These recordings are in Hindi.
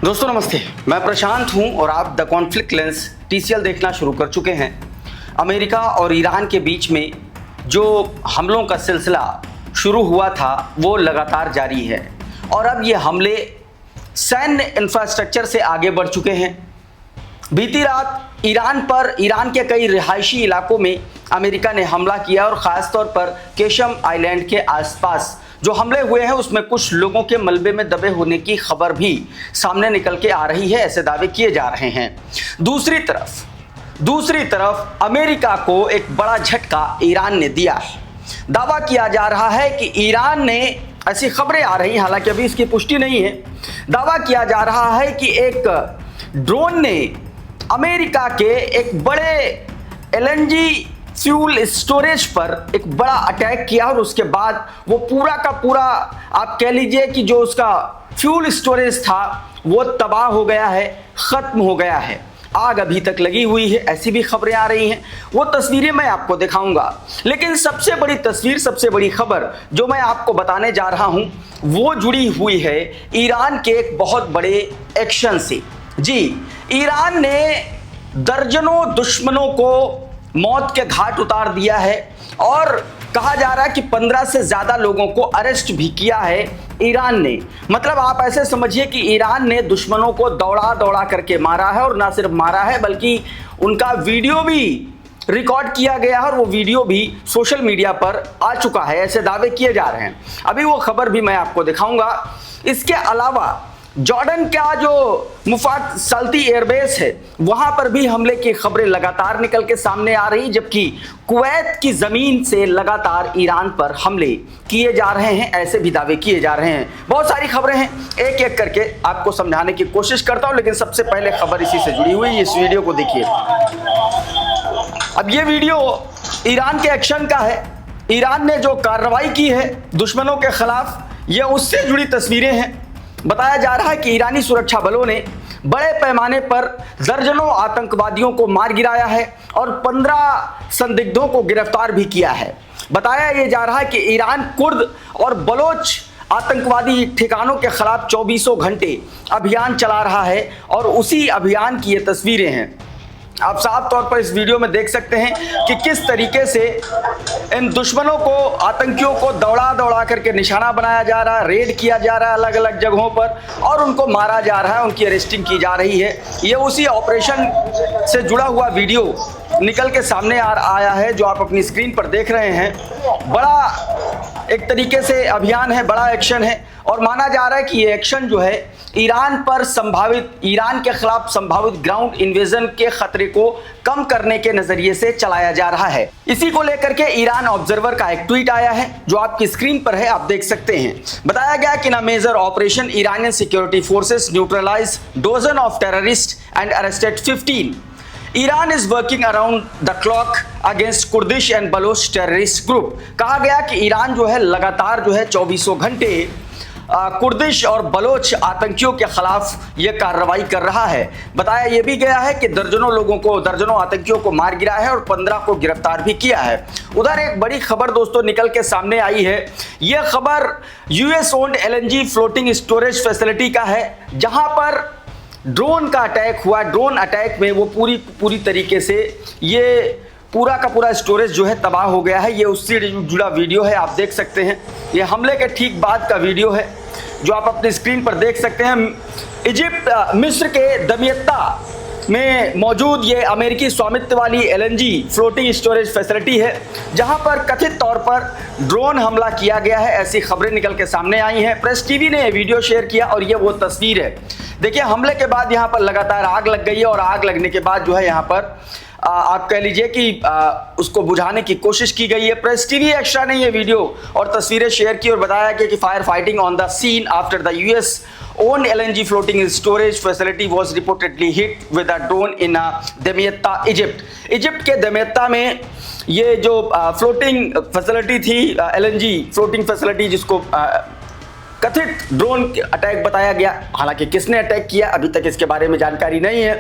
दोस्तों नमस्ते, मैं प्रशांत हूं और आप द कॉन्फ्लिक्ट लेंस TCL देखना शुरू कर चुके हैं। अमेरिका और ईरान के बीच में जो हमलों का सिलसिला शुरू हुआ था वो लगातार जारी है और अब ये हमले सैन्य इंफ्रास्ट्रक्चर से आगे बढ़ चुके हैं। बीती रात ईरान के कई रिहायशी इलाकों में अमेरिका ने हमला किया और ख़ासतौर पर केशम आइलैंड के आसपास जो हमले हुए हैं उसमें कुछ लोगों के मलबे में दबे होने की खबर भी सामने निकल के आ रही है, ऐसे दावे किए जा रहे हैं। दूसरी तरफ अमेरिका को एक बड़ा झटका ईरान ने दिया है। दावा किया जा रहा है कि ईरान ने, ऐसी खबरें आ रही हैं, हालांकि अभी इसकी पुष्टि नहीं है, दावा किया जा रहा है कि एक ड्रोन ने अमेरिका के एक बड़े LNG फ्यूल स्टोरेज पर एक बड़ा अटैक किया और उसके बाद वो पूरा का पूरा, आप कह लीजिए कि जो उसका फ्यूल स्टोरेज था वो तबाह हो गया है, ख़त्म हो गया है। आग अभी तक लगी हुई है, ऐसी भी खबरें आ रही हैं। वो तस्वीरें मैं आपको दिखाऊंगा, लेकिन सबसे बड़ी तस्वीर, सबसे बड़ी खबर जो मैं आपको बताने जा रहा हूं वो जुड़ी हुई है ईरान के एक बहुत बड़े एक्शन से। जी, ईरान ने दर्जनों दुश्मनों को मौत के घाट उतार दिया है और कहा जा रहा है कि 15 से ज़्यादा लोगों को अरेस्ट भी किया है ईरान ने। मतलब आप ऐसे समझिए कि ईरान ने दुश्मनों को दौड़ा दौड़ा करके मारा है और ना सिर्फ मारा है बल्कि उनका वीडियो भी रिकॉर्ड किया गया है और वो वीडियो भी सोशल मीडिया पर आ चुका है, ऐसे दावे किए जा रहे हैं। अभी वो खबर भी मैं आपको दिखाऊंगा। इसके अलावा जॉर्डन का जो मुफात साल्ती एयरबेस है वहां पर भी हमले की खबरें लगातार निकल के सामने आ रही, जबकि कुवैत की जमीन से लगातार ईरान पर हमले किए जा रहे हैं, ऐसे भी दावे किए जा रहे हैं। बहुत सारी खबरें हैं, एक एक करके आपको समझाने की कोशिश करता हूं, लेकिन सबसे पहले खबर इसी से जुड़ी हुई, इस वीडियो को देखिए। अब ये वीडियो ईरान के एक्शन का है। ईरान ने जो कार्रवाई की है दुश्मनों के खिलाफ, ये उससे जुड़ी तस्वीरें हैं। बताया जा रहा है कि ईरानी सुरक्षा बलों ने बड़े पैमाने पर दर्जनों आतंकवादियों को मार गिराया है और 15 संदिग्धों को गिरफ्तार भी किया है। बताया यह जा रहा है कि ईरान कुर्द और बलोच आतंकवादी ठिकानों के खिलाफ 24 घंटे अभियान चला रहा है और उसी अभियान की ये तस्वीरें हैं। आप साफ तौर पर इस वीडियो में देख सकते हैं कि किस तरीके से इन दुश्मनों को, आतंकियों को दौड़ा दौड़ा करके निशाना बनाया जा रहा है, रेड किया जा रहा है अलग अलग जगहों पर और उनको मारा जा रहा है, उनकी अरेस्टिंग की जा रही है। ये उसी ऑपरेशन से जुड़ा हुआ वीडियो निकल के सामने आया है जो आप अपनी स्क्रीन पर देख रहे हैं। बड़ा एक तरीके से अभियान है, बड़ा एक्शन है और माना जा रहा है कि ये एक्शन जो है ईरान के खिलाफ संभावित ग्राउंड इन्वेजन के खतरे को कम करने के नजरिए से चलाया जा रहा है। इसी को लेकर के ईरान ऑब्जर्वर का एक ट्वीट आया है जो आपकी स्क्रीन पर है, आप देख सकते हैं। बताया गया कि ना major operation Iranian security forces neutralize dozen of terrorist and arrested 15। Iran is working around the clock against Kurdish and Baloch terrorist group. कहा गया कि ईरान जो है लगातार जो है 24 घंटे कुर्दिश और बलोच आतंकियों के खिलाफ ये कार्रवाई कर रहा है। बताया यह भी गया है कि दर्जनों आतंकियों को मार गिरा है और 15 को गिरफ्तार भी किया है। उधर एक बड़ी खबर दोस्तों निकल के सामने आई है। यह खबर US owned LNG floating storage facility का है जहां पर ड्रोन का अटैक हुआ। ड्रोन अटैक में वो पूरी तरीके से ये पूरा का पूरा स्टोरेज जो है तबाह हो गया है। ये उससे जुड़ा वीडियो है, आप देख सकते हैं। ये हमले के ठीक बाद का वीडियो है जो आप अपनी स्क्रीन पर देख सकते हैं। मिस्र के दमियत्ता में मौजूद ये अमेरिकी स्वामित्व वाली LNG फ्लोटिंग स्टोरेज फैसिलिटी है जहां पर कथित तौर पर ड्रोन हमला किया गया है, ऐसी खबरें निकल के सामने आई हैं। प्रेस टीवी ने ये वीडियो शेयर किया और ये वो तस्वीर है। देखिए, हमले के बाद यहाँ पर लगातार आग लग गई है और आग लगने के बाद जो है यहाँ पर आप कह लीजिए कि उसको बुझाने की कोशिश की गई है। प्रेस टीवी एक्स्ट्रा ने ये वीडियो और तस्वीरें शेयर की और बताया कि fire fighting on the scene after the US owned LNG floating storage facility was reportedly hit with a drone in Damietta, Egypt के दमियत्ता में ये जो फ्लोटिंग फैसिलिटी थी, LNG फ्लोटिंग फैसिलिटी, जिसको कथित ड्रोन अटैक बताया गया। हालांकि किसने अटैक किया अभी तक इसके बारे में जानकारी नहीं है,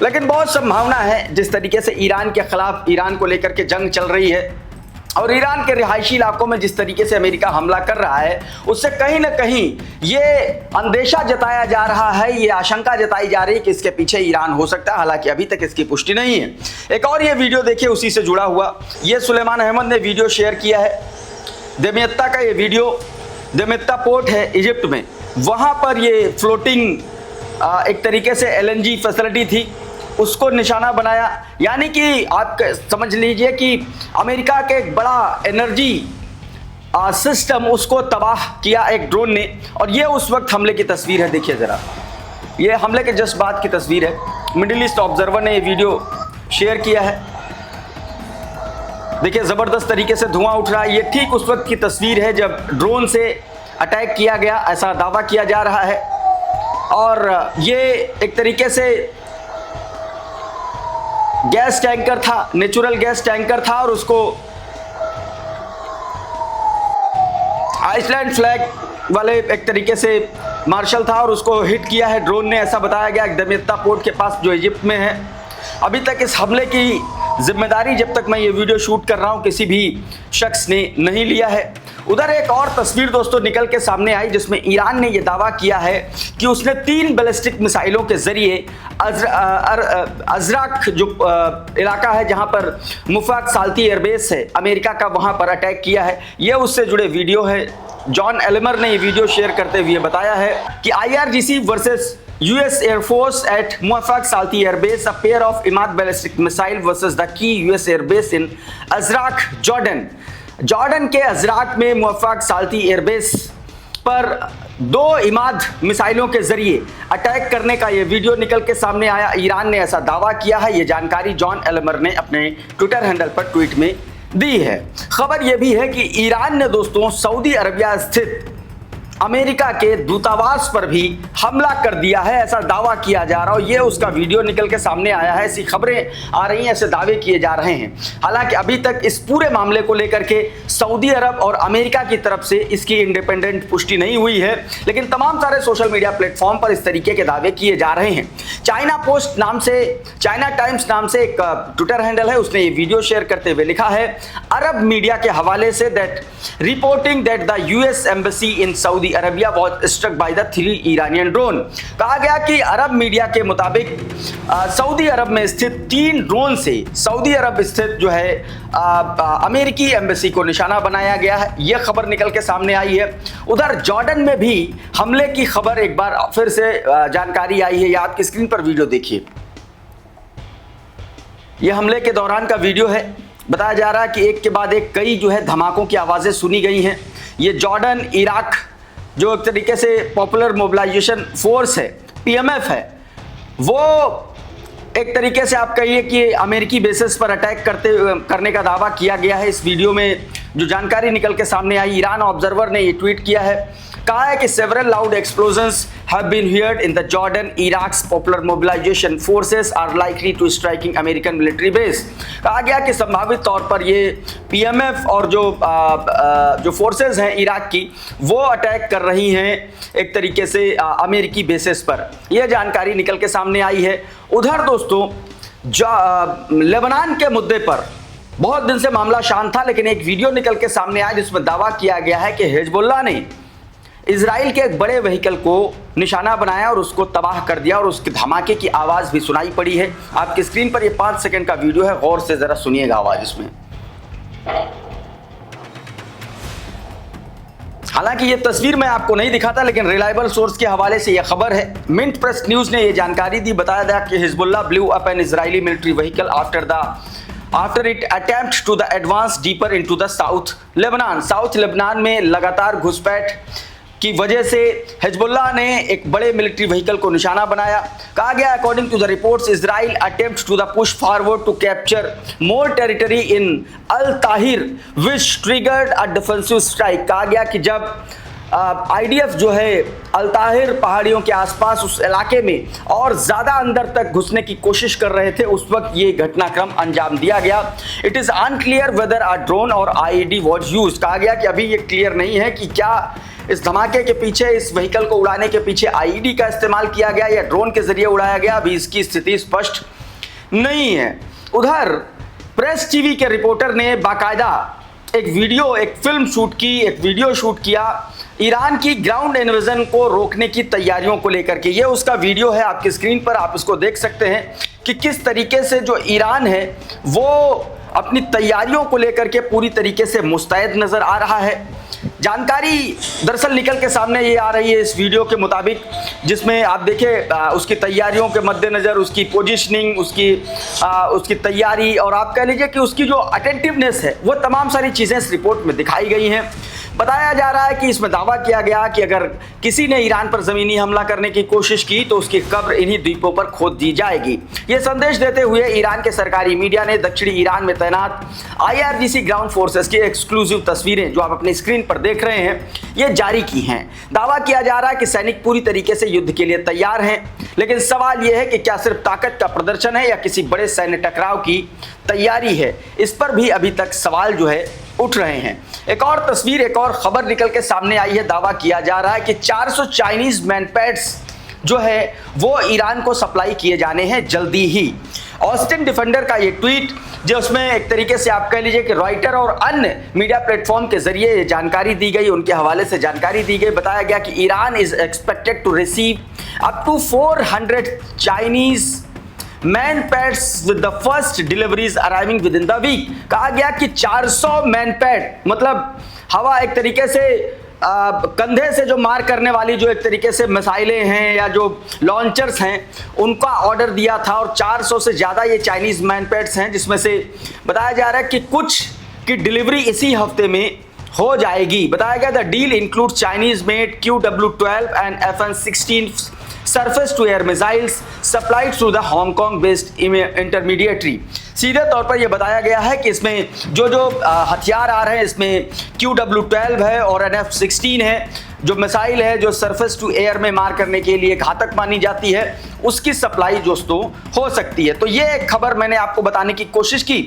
लेकिन बहुत संभावना है जिस तरीके से ईरान के खिलाफ, ईरान को लेकर के जंग चल रही है और ईरान के रिहायशी इलाकों में जिस तरीके से अमेरिका हमला कर रहा है, उससे कहीं ना कहीं ये अंदेशा जताया जा रहा है, ये आशंका जताई जा रही है कि इसके पीछे ईरान हो सकता है। हालांकि अभी तक इसकी पुष्टि नहीं है। एक और ये वीडियो देखिए उसी से जुड़ा हुआ, ये सुलेमान अहमद ने वीडियो शेयर किया है दमियत्ता का। ये वीडियो दमियत्ता पोर्ट है इजिप्ट में, वहाँ पर ये फ्लोटिंग एक तरीके से LNG फैसिलिटी थी, उसको निशाना बनाया। यानी कि आप समझ लीजिए कि अमेरिका के एक बड़ा एनर्जी सिस्टम उसको तबाह किया एक ड्रोन ने। और ये उस वक्त हमले की तस्वीर है, देखिए ज़रा, ये हमले के जस्ट बाद की तस्वीर है। मिडिल ईस्ट ऑब्जर्वर ने ये वीडियो शेयर किया है। देखिए ज़बरदस्त तरीके से धुआं उठ रहा है। ये ठीक उस वक्त की तस्वीर है जब ड्रोन से अटैक किया गया, ऐसा दावा किया जा रहा है। और ये एक तरीके से गैस टैंकर था, नेचुरल गैस टैंकर था, और उसको आइसलैंड फ्लैग वाले एक तरीके से मार्शल था और उसको हिट किया है ड्रोन ने, ऐसा बताया गया दमियत्ता पोर्ट के पास जो इजिप्ट में है। अभी तक इस हमले की जिम्मेदारी, जब तक मैं ये वीडियो शूट कर रहा हूँ, किसी भी शख्स ने नहीं लिया है। उधर एक और तस्वीर दोस्तों निकल के सामने आई जिसमें ईरान ने यह दावा किया है कि उसने 3 बैलिस्टिक मिसाइलों के जरिए अजराक जो इलाका है जहां पर मुफाक साल्ती एयरबेस है अमेरिका का, वहां पर अटैक किया है। यह उससे जुड़े वीडियो है। जॉन एलमर ने यह वीडियो शेयर करते हुए बताया है कि IRGC versus US Air Force at Muwafaq Salti Air Base, a pair of Imad ballistic missile versus the key US Air Base in Azraq, Jordan. Jordan के अजराक में मुवफ़्फ़क़ साल्ती एयरबेस पर 2 इमाद मिसाइलों के जरिए अटैक करने का ये वीडियो निकल के सामने आया। ईरान ने ऐसा दावा किया है। ये जानकारी जॉन एलमर ने अपने ट्विटर हैंडल पर ट्वीट में दी है। खबर यह भी है कि ईरान ने दोस्तों सऊदी अरबिया स्थित अमेरिका के दूतावास पर भी हमला कर दिया है, ऐसा दावा किया जा रहा है। ये उसका वीडियो निकल के सामने आया है, ऐसी खबरें आ रही हैं, ऐसे दावे किए जा रहे हैं। हालांकि अभी तक इस पूरे मामले को लेकर के सऊदी अरब और अमेरिका की तरफ से इसकी इंडिपेंडेंट पुष्टि नहीं हुई है, लेकिन तमाम सारे सोशल मीडिया प्लेटफॉर्म पर इस तरीके के दावे किए जा रहे हैं। चाइना पोस्ट नाम से, चाइना टाइम्स नाम से एक ट्विटर हैंडल है, उसने ये वीडियो शेयर करते हुए लिखा है अरब मीडिया के हवाले से that reporting that the US embassy in Saudi Arabia was struck by the 3 Iranian drone. कहा गया कि अरब मीडिया के मुताबिक सऊदी अरब में स्थित 3 ड्रोन से सऊदी अरब स्थित जो है अमेरिकी एम्बेसी को निशाना बनाया गया है। यह खबर निकल के सामने आई है। उधर जॉर्डन में भी हमले की खबर एक बार फिर से जानकारी आई है। यह आपकी स्क्रीन पर वीडियो देखिए, यह हमले के दौरान का वीडियो है। बताया जा रहा है कि एक के बाद एक कई जो है धमाकों की आवाज़ें सुनी गई हैं। ये जॉर्डन इराक जो एक तरीके से पॉपुलर मोबिलाइजेशन फोर्स है, PMF है, वो एक तरीके से आप कहिए कि अमेरिकी बेसिस पर अटैक करने का दावा किया गया है। इस वीडियो में जो जानकारी निकल के सामने आई, ईरान ऑब्जर्वर ने ये ट्वीट किया है, कहा है कि several loud explosions have been heard in the Jordan Iraq's popular mobilization forces are likely to striking American military base. कहा गया कि संभावित तौर पर ये PMF और जो फोर्सेस हैं इराक की, वो अटैक कर रही हैं एक तरीके से अमेरिकी बेसिस पर। यह जानकारी निकल के सामने आई है। उधर दोस्तों लेबनान के मुद्दे पर बहुत दिन से मामला शांत था, लेकिन एक वीडियो निकल के सामने आया जिसमें दावा किया गया है कि हिजबुल्लाह ने इजराइल के एक बड़े व्हीकल को निशाना बनाया और उसको तबाह कर दिया, और उसके धमाके की आवाज़ भी सुनाई पड़ी है। आपकी स्क्रीन पर ये 5 सेकंड का वीडियो है, गौर से ज़रा सुनिएगा आवाज़ इसमें। हालांकि ये तस्वीर मैं आपको नहीं दिखाता, लेकिन रिलायबल सोर्स के हवाले से यह खबर है। मिंट प्रेस न्यूज़ ने यह जानकारी दी। बताया गया कि Hezbollah blew up an Israeli military vehicle after it attempt to the advance deeper into the south Lebanon. South Lebanon में लगातार घुसपैठ की वजह से हिजबुल्लाह ने एक बड़े मिलिट्री व्हीकल को निशाना बनाया। कहा गया according to the reports Israel attempt to the push forward to capture more territory in al Tahir which triggered a defensive strike. कहा गया कि जब IDF जो है अल ताहिर पहाड़ियों के आसपास उस इलाके में और ज़्यादा अंदर तक घुसने की कोशिश कर रहे थे, उस वक्त ये घटनाक्रम अंजाम दिया गया। It is unclear weather a drone और IED वॉज यूज। कहा गया कि अभी ये क्लियर नहीं है कि क्या इस धमाके के पीछे, इस व्हीकल को उड़ाने के पीछे IED का इस्तेमाल किया गया या ड्रोन के जरिए उड़ाया गया। अभी इसकी स्थिति स्पष्ट नहीं है। उधर प्रेस TV के रिपोर्टर ने बाकायदा एक फिल्म शूट की, एक वीडियो शूट किया ईरान की ग्राउंड इन्वेजन को रोकने की तैयारियों को लेकर के। ये उसका वीडियो है, आपकी स्क्रीन पर आप इसको देख सकते हैं कि किस तरीके से जो ईरान है वो अपनी तैयारियों को लेकर के पूरी तरीके से मुस्तैद नजर आ रहा है। जानकारी दरअसल निकल के सामने ये आ रही है इस वीडियो के मुताबिक, जिसमें आप देखें उसकी तैयारियों के मद्देनज़र उसकी पोजीशनिंग, उसकी तैयारी और आप कह लीजिए कि उसकी जो अटेंटिवनेस है वो तमाम सारी चीज़ें इस रिपोर्ट में दिखाई गई हैं। बताया जा रहा है कि इसमें दावा किया गया कि अगर किसी ने ईरान पर ज़मीनी हमला करने की कोशिश की तो उसकी कब्र इन्हीं द्वीपों पर खोद दी जाएगी। ये संदेश देते हुए ईरान के सरकारी मीडिया ने दक्षिणी ईरान में तैनात IRGC ग्राउंड फोर्सेस की एक्सक्लूसिव तस्वीरें जो आप अपनी स्क्रीन पर देख रहे हैं ये जारी की हैं। दावा किया जा रहा है कि सैनिक पूरी तरीके से युद्ध के लिए तैयार हैं, लेकिन सवाल यह है कि क्या सिर्फ ताकत का प्रदर्शन है या किसी बड़े सैन्य टकराव की तैयारी है। इस पर भी अभी तक सवाल जो है उठ रहे हैं। एक और तस्वीर, एक और खबर निकल के सामने आई है। दावा किया जा रहा है कि 400 चाइनीज मैनपैड्स जो है वो ईरान को सप्लाई किए जाने हैं जल्दी ही। ऑस्टिन डिफेंडर का ये ट्वीट जो उसमें एक तरीके से आप कह लीजिए कि रॉयटर और अन्य मीडिया प्लेटफॉर्म के जरिए जानकारी दी गई, उनके हवाले से जानकारी दी गई। बताया गया कि Iran is expected to receive up to 400 Chinese MANPADS with the first deliveries arriving within the week. कहा गया कि 400 मैन पैड मतलब हवा एक तरीके से कंधे से जो मार करने वाली जो एक तरीके से मिसाइलें हैं या जो लॉन्चर्स हैं उनका ऑर्डर दिया था और 400 से ज़्यादा ये चाइनीज़ मैन पैड्स हैं, जिसमें से बताया जा रहा है कि कुछ की डिलीवरी इसी हफ्ते में हो जाएगी। बताया गया the deal include Chinese made QW-12 and FN-16 surface to air missiles supplied through the Hong Kong based intermediary। सीधे तौर पर यह बताया गया है कि इसमें जो हथियार आ रहे हैं इसमें QW-12 है और NF-16 है, जो मिसाइल है जो सरफेस टू एयर में मार करने के लिए घातक मानी जाती है, उसकी सप्लाई दोस्तों हो सकती है। तो ये एक खबर मैंने आपको बताने की कोशिश की।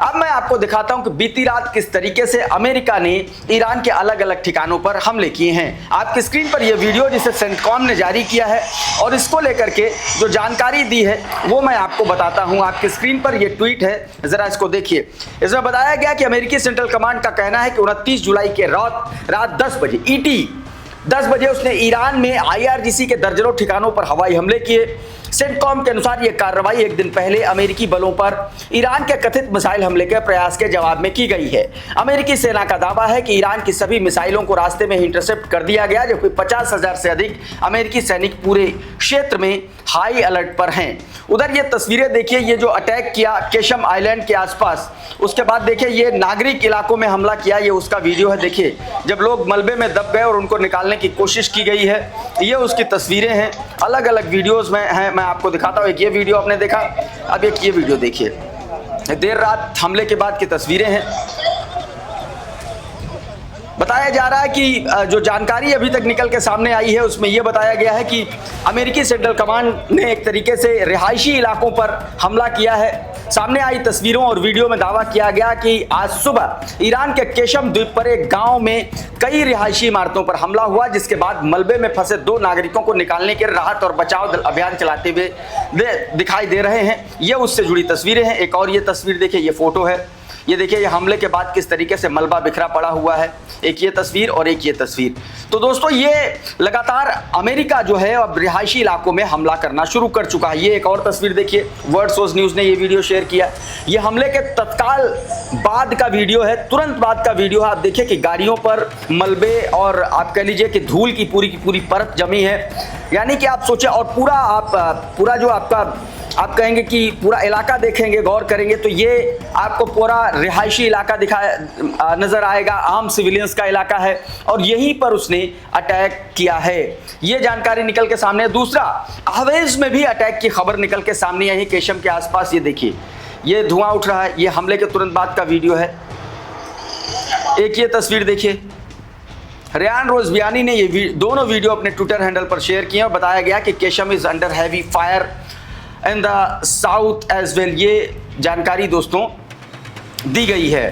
अब मैं आपको दिखाता हूं कि बीती रात किस तरीके से अमेरिका ने ईरान के अलग अलग ठिकानों पर हमले किए हैं। आपकी स्क्रीन पर यह वीडियो जिसे सेंटकॉम ने जारी किया है और इसको लेकर के जो जानकारी दी है वो मैं आपको बताता हूं। आपकी स्क्रीन पर यह ट्वीट है, जरा इसको देखिए। इसमें बताया गया कि अमेरिकी सेंट्रल कमांड का कहना है कि 29 जुलाई के रात 10 बजे ET 10 बजे उसने ईरान में IRGC के दर्जनों ठिकानों पर हवाई हमले किए। सेंटकॉम के अनुसार यह कार्रवाई एक दिन पहले अमेरिकी बलों पर ईरान के कथित मिसाइल हमले के प्रयास के जवाब में की गई है। अमेरिकी सेना का दावा है कि ईरान की सभी मिसाइलों को रास्ते में ही इंटरसेप्ट कर दिया गया, जबकि 50,000 से अधिक अमेरिकी सैनिक पूरे क्षेत्र में हाई अलर्ट पर हैं। उधर ये तस्वीरें देखिए, ये जो अटैक किया केशम आइलैंड के आसपास, उसके बाद देखिए ये नागरिक इलाकों में हमला किया, ये उसका वीडियो है। देखिए जब लोग मलबे में दब गए और उनको निकालने की कोशिश की गई है, ये उसकी तस्वीरें हैं। अलग अलग वीडियोस में हैं, मैं आपको दिखाता हूँ। एक ये वीडियो आपने देखा, अब एक ये वीडियो देखिए, देर रात हमले के बाद की तस्वीरें हैं। बताया जा रहा है कि जो जानकारी अभी तक निकल के सामने आई है उसमें यह बताया गया है कि अमेरिकी सेंट्रल कमांड ने एक तरीके से रिहायशी इलाकों पर हमला किया है। सामने आई तस्वीरों और वीडियो में दावा किया गया कि आज सुबह ईरान के केशम द्वीप पर एक गांव में कई रिहायशी इमारतों पर हमला हुआ, जिसके बाद मलबे में फंसे 2 नागरिकों को निकालने के राहत और बचाव दल अभियान चलाते हुए दिखाई दे रहे हैं। ये उससे जुड़ी तस्वीरें हैं। एक और ये तस्वीर देखिए, ये फोटो है, ये देखिए ये हमले के बाद किस तरीके से मलबा बिखरा पड़ा हुआ है। एक ये तस्वीर और एक ये तस्वीर। तो दोस्तों ये लगातार अमेरिका जो है अब रिहायशी इलाकों में हमला करना शुरू कर चुका है। ये एक और तस्वीर देखिए, वर्ल्ड सोर्स न्यूज़ ने ये वीडियो शेयर किया। ये हमले के तत्काल बाद का वीडियो है, तुरंत बाद का वीडियो है। आप देखिए कि गाड़ियों पर मलबे और आप कह लीजिए कि धूल की पूरी परत जमी है। यानी कि आप सोचे और पूरा जो आप कहेंगे कि पूरा इलाका देखेंगे, गौर करेंगे तो ये आपको पूरा रिहायशी इलाका नजर आएगा, आम सिविलियंस का इलाका है और यहीं पर उसने अटैक किया है। ये जानकारी निकल के सामने। दूसरा, हवेज में भी अटैक की खबर निकल के सामने आई, केशम के आसपास। ये देखिए ये धुआं उठ रहा है, ये हमले के तुरंत बाद का वीडियो है। एक ये तस्वीर देखिए, रेयान रोजबियानी ने ये दोनों वीडियो अपने ट्विटर हैंडल पर शेयर किए और बताया गया कि Qeshm is under heavy fire in the south as well. ये जानकारी दोस्तों दी गई है।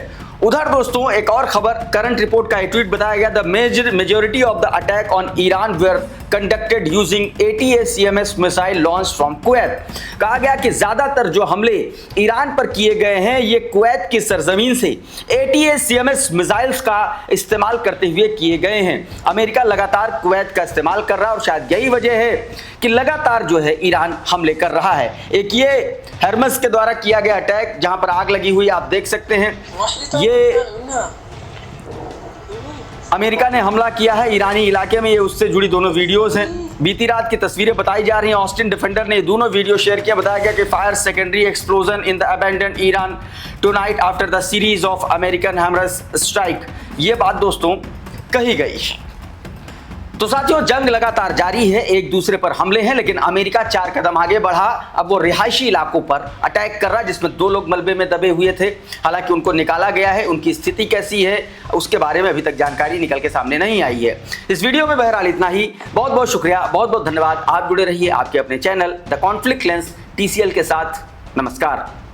उधर दोस्तों एक और खबर, करंट रिपोर्ट का एक ट्वीट बताया गया, the majority of the attack on Iran were conducted using ATACMS missile launched from Kuwait. कहा गया कि ज्यादातर जो हमले ईरान पर किए गए हैं ये कुवैत की सरजमीन से ATACMS मिसाइल्स का इस्तेमाल करते हुए किए गए हैं। अमेरिका लगातार कुवैत का इस्तेमाल कर रहा है और शायद यही वजह है कि लगातार जो है ईरान हमले कर रहा है। एक ये हर्मस के द्वारा किया गया अटैक जहां पर आग लगी हुई आप देख सकते हैं, ये अमेरिका ने हमला किया है ईरानी इलाके में। ये उससे जुड़ी दोनों वीडियोस हैं। बीती रात की तस्वीरें बताई जा रही हैं। ऑस्टिन डिफेंडर ने दोनों वीडियो शेयर किया। बताया गया कि fire secondary explosion in the abandoned Iran tonight after the series of American hammers strike. ये बात दोस्तों कही गई। तो साथियों, जंग लगातार जारी है, एक दूसरे पर हमले हैं, लेकिन अमेरिका 4 कदम आगे बढ़ा। अब वो रिहायशी इलाकों पर अटैक कर रहा है जिसमें 2 लोग मलबे में दबे हुए थे। हालांकि उनको निकाला गया है, उनकी स्थिति कैसी है उसके बारे में अभी तक जानकारी निकल के सामने नहीं आई है। इस वीडियो में बहरहाल इतना ही। बहुत बहुत शुक्रिया, बहुत बहुत धन्यवाद। आप जुड़े रहिए आपके अपने channel the conflict lens TCL के साथ। नमस्कार।